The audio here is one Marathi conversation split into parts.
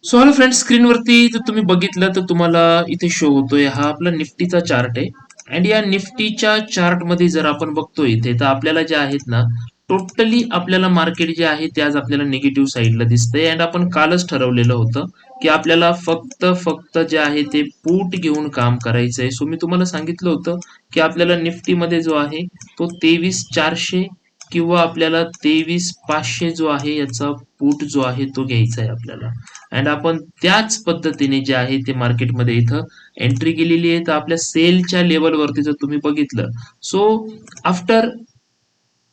सो हॅलो फ्रेंड्स, स्क्रीनवरती जर तुम्ही बघितलं तर तुम्हाला इथे शो होतोय हा आपला निफ्टीचा चार्ट आहे. आणि या निफ्टीच्या चार्ट मध्ये जर आपण बघतोय इथे तर आपल्याला जे आहेत ना, टोटली आपल्याला मार्केट जे आहे ते आज आपल्याला निगेटिव्ह साईडला दिसतंय. अँड आपण कालच ठरवलेलं होतं की आपल्याला फक्त जे आहे ते पुट घेऊन काम करायचंय. सो मी तुम्हाला सांगितलं होतं की आपल्याला निफ्टीमध्ये जो आहे तो 23,400 किंवा आपल्याला 23,500 जो आहे याचा पुट जो आहे तो घ्यायचा आहे आपल्याला. अँड आपण त्याच पद्धतीने जे आहे ते मार्केटमध्ये इथं एंट्री केलेली आहे. तर आपल्या सेलच्या लेवलवरती जर तुम्ही बघितलं, सो आफ्टर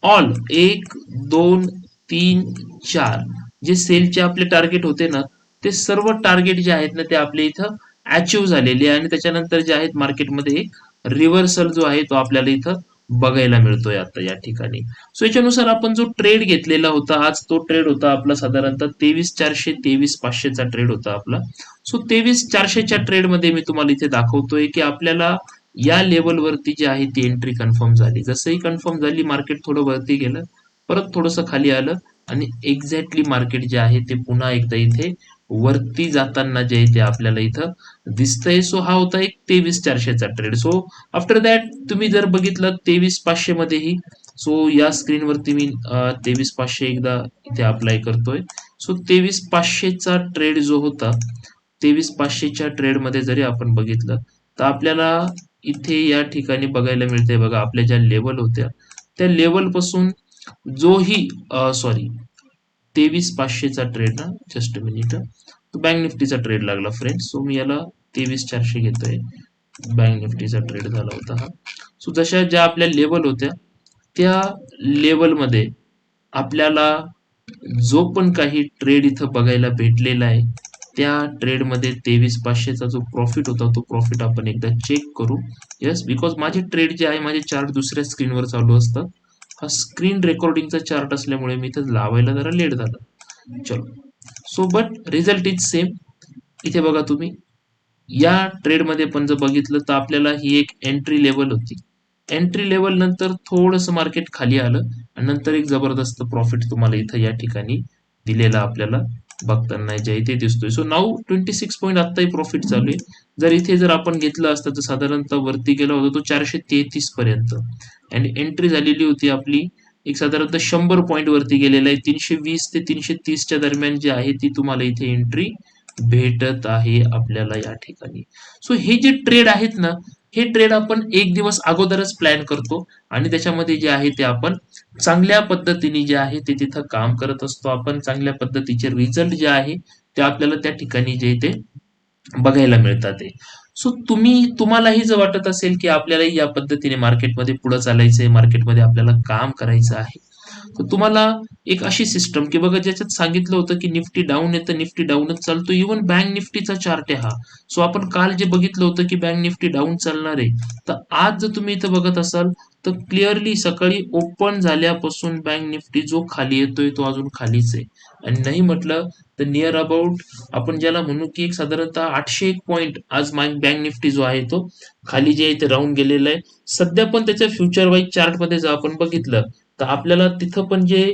ऑल 1, 2, 3, 4 जे सेलचे आपले टार्गेट होते ना, ते सर्व टार्गेट जे आहेत ना ते आपले इथं अचीव्ह झालेले आहे. आणि त्याच्यानंतर जे आहेत मार्केटमध्ये एक रिव्हर्सल जो आहे तो आपल्याला इथं बघायला मिळतोय आता या ठिकाणी. सो याच्यानुसार आपण जो ट्रेड घेतलेला होता आज, तो ट्रेड होता आपला साधारणतः 23,400 23,500चा ट्रेड होता आपला. सो 23,400च्या ट्रेडमध्ये मी तुम्हाला इथे दाखवतोय की आपल्याला या लेवलवरती जी आहे ती एंट्री कन्फर्म झाली. जसंही कन्फर्म झाली मार्केट थोडं वरती गेलं, परत थोडंसं खाली आलं आणि एक्झॅक्टली मार्केट जे आहे ते पुन्हा एकदा इथे वरती जाताना जे आहे ते आपल्याला इथं दिसतंय. सो हा होता एक 23,400चा ट्रेड. सो आफ्टर दॅट तुम्ही जर बघितलं 23,500 मध्येही, सो या स्क्रीनवरती मी 23,500 एकदा इथे अप्लाय करतोय. सो 23,500चा ट्रेड जो होता, 23,500च्या ट्रेडमध्ये जरी आपण बघितलं तर आपल्याला इथे या ठिकाणी बघायला मिळतंय बघा, आपल्या ज्या लेवल होत्या त्या लेवल पासून जोही सॉरी 23,500चा ट्रेड ना, जस्ट मिनिट, तो बँक निफ्टीचा ट्रेड लागला फ्रेंड्स. सो मी याला 23,400 घेतोय. बँक निफ्टीचा ट्रेड झाला होता हा. सो जशा ज्या आपल्या लेवल होत्या त्या लेवलमध्ये आपल्याला जो पण काही ट्रेड इथं बघायला भेटलेला आहे त्या ट्रेडमध्ये 23,500चा जो प्रॉफिट होता तो प्रॉफिट आपण एकदा चेक करू. यस, बिकॉज माझे ट्रेड जे आहे माझे चार्ट दुसऱ्या स्क्रीनवर चालू असतात. हा स्क्रीन रेकॉर्डिंगचा चार्ट असल्यामुळे मी इथं लावायला जरा लेट झाला. चलो, so but result is same. इथे बघा तुम्ही या ट्रेडमध्ये पण जर बघितलं तर आपल्याला ही एक एंट्री लेवल होती. एंट्री लेवल नंतर थोडंसं मार्केट खाली आलं आणि नंतर एक जबरदस्त प्रॉफिट तुम्हाला इथं या ठिकाणी दिलेला आपल्याला बघताना जे आहे ते दिसतोय. सो नाऊ 26 पॉईंट आत्ताही प्रॉफिट चालू आहे. जर इथे जर आपण घेतलं असतं तर साधारणतः वरती गेला होता तो 433 पर्यंत. आणि एंट्री झालेली होती आपली एक साधारणतः 100 पॉईंट वरती गेलेला आहे. 320 ते 330च्या दरम्यान जी आहे ती तुम्हाला इथे एंट्री भेटत आहे आपल्याला या ठिकाणी. सो हे जे ट्रेड आहेत ना, हे ट्रेड आपण एक दिवस अगोदरच प्लॅन करतो आणि त्याच्यामध्ये जे आहे ते आपण चांगल्या पद्धतीने जे आहे ते तिथं काम करत असतो. आपण चांगल्या पद्धतीचे रिझल्ट जे आहे ते आपल्याला त्या ठिकाणी जे ते बघायला मिळतात आहे. सो तुम्हालाही जर वाटत असेल की आपल्यालाही या पद्धतीने मार्केटमध्ये पुढे चालायचंय, मार्केटमध्ये आपल्याला काम करायचं आहे, तर तुम्हाला एक अशी सिस्टम की बघा ज्याच्यात सांगितलं होतं की निफ्टी डाऊन येतं, निफ्टी डाऊनच चालतो. इव्हन बँक निफ्टीचा चार्ट आहे हा. सो आपण काल जे बघितलं होतं की बँक निफ्टी डाऊन चालणार आहे, तर आज जर तुम्ही इथं बघत असाल तर क्लिअरली सकाळी ओपन झाल्यापासून बँक निफ्टी जो खाली येतोय तो अजून खालीच आहे. आणि नाही म्हटलं तर नियर अबाउट आपण ज्याला म्हणू की एक साधारणतः 801 पॉईंट आज बँक निफ्टी जो आहे तो खाली जे आहे ते राहून गेलेला आहे. सध्या पण त्याच्या फ्युचर वाईज चार्ट मध्ये जर आपण बघितलं तर आपल्याला तिथं पण जे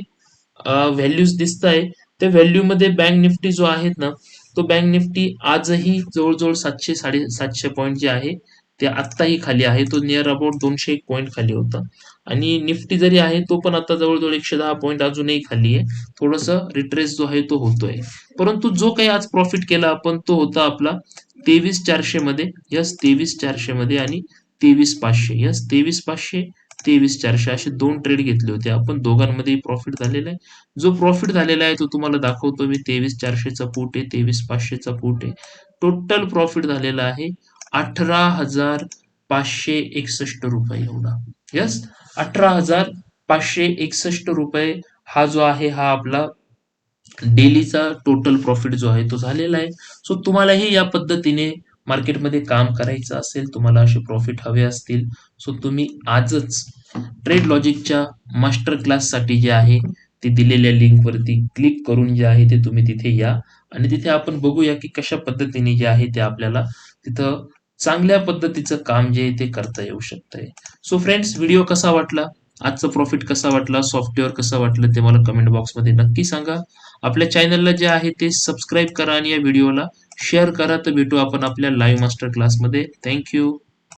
व्हॅल्यूज दिसत आहे त्या व्हॅल्यू मध्ये बँक निफ्टी जो आहे ना, तो बँक निफ्टी आजही जवळजवळ 700 750 पॉईंट जे आहे ते आत्ताही खाली आहे. तो नियर अबाउट 201 पॉईंट खाली होता. आणि निफ्टी जरी आहे तो पण आता जवळजवळ 110 पॉईंट अजूनही खाली आहे. थोडस रिट्रेस जो आहे तो होतोय. परंतु जो काही आज प्रॉफिट केला आपण तो होता आपला 23,400 मध्ये. यस, 23,400 मध्ये आणि 23,500. यस, 23,500 23,400 असे दोन ट्रेड घेतले होते आपण. दोघांमध्ये प्रॉफिट झालेला आहे. जो प्रॉफिट झालेला आहे तो तुम्हाला दाखवतो मी. 23,400चा पुट आहे, 23,500चा पुट आहे. टोटल प्रॉफिट झालेला आहे 18,561 रुपये एवढा. यस, 18,561 रुपये हा जो आहे हा आपला डेलीचा टोटल प्रॉफिट जो आहे तो झालेला आहे. सो तुम्हालाही या पद्धतीने मार्केटमध्ये काम करायचं असेल, तुम्हाला असे प्रॉफिट हवे असतील, सो तुम्ही आजच ट्रेड लॉजिकच्या मास्टर क्लाससाठी जे आहे ते दिलेल्या लिंकवरती क्लिक करून जे आहे ते तुम्ही तिथे या आणि तिथे आपण बघूया की कशा पद्धतीने जे आहे ते आपल्याला तिथं चांगल्या पद्धतीचं काम जे आहे ते करता येऊ शकतंय. सो फ्रेंड्स, व्हिडिओ कसा वाटला आजचं प्रॉफिट कसा वाटला, सॉफ्टवेअर कसं वाटलं ते मला कमेंट बॉक्समध्ये नक्की सांगा. आपल्या चॅनलला जे आहे ते सबस्क्राईब करा आणि या व्हिडिओला शेअर करा. तर भेटू आपण आपल्या लाईव्ह मास्टर क्लासमध्ये. Thank you.